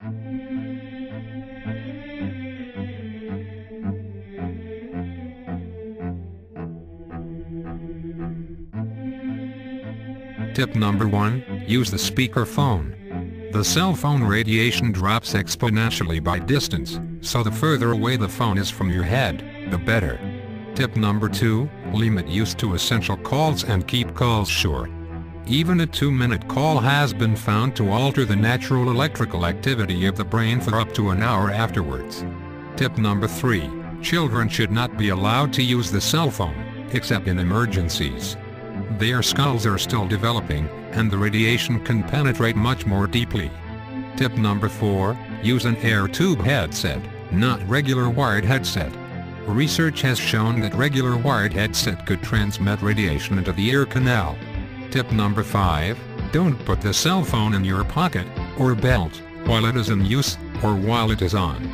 Tip number 1, use the speakerphone. The cell phone radiation drops exponentially by distance, so the further away the phone is from your head, the better. Tip number 2, limit use to essential calls and keep calls short. Even a 2-minute call has been found to alter the natural electrical activity of the brain for up to an hour afterwards. Tip number 3, children should not be allowed to use the cell phone, except in emergencies. Their skulls are still developing, and the radiation can penetrate much more deeply. Tip number 4, use an air tube headset, not regular wired headset. Research has shown that regular wired headset could transmit radiation into the ear canal. Tip number 5, don't put the cell phone in your pocket, or belt, while it is in use, or while it is on.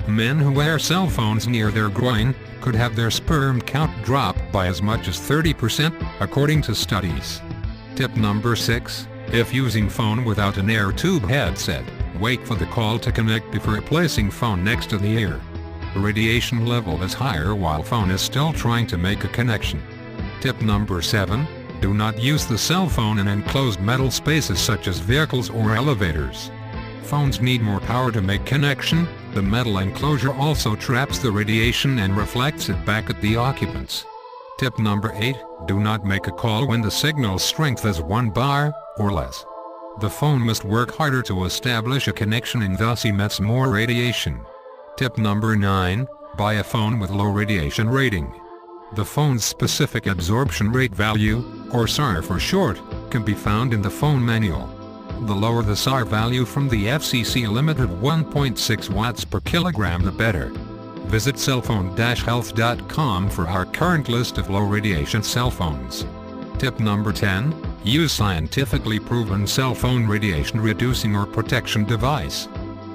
Men who wear cell phones near their groin could have their sperm count drop by as much as 30%, according to studies. Tip number 6, if using phone without an air tube headset, wait for the call to connect before placing phone next to the ear. The radiation level is higher while phone is still trying to make a connection. Tip number 7, do not use the cell phone in enclosed metal spaces such as vehicles or elevators. Phones need more power to make connection. The metal enclosure also traps the radiation and reflects it back at the occupants. Tip number 8, do not make a call when the signal strength is 1 bar or less. The phone must work harder to establish a connection and thus emits more radiation. Tip number 9, buy a phone with low radiation rating. The phone's specific absorption rate value, or SAR for short, can be found in the phone manual. The lower the SAR value from the FCC limit of 1.6 watts per kilogram, the better. Visit cellphone-health.com for our current list of low radiation cell phones. Tip number 10, use scientifically proven cell phone radiation reducing or protection device.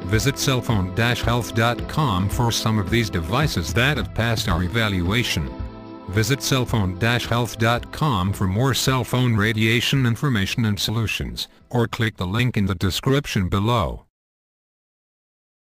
Visit cellphone-health.com for some of these devices that have passed our evaluation. Visit cellphone-health.com for more cell phone radiation information and solutions, or click the link in the description below.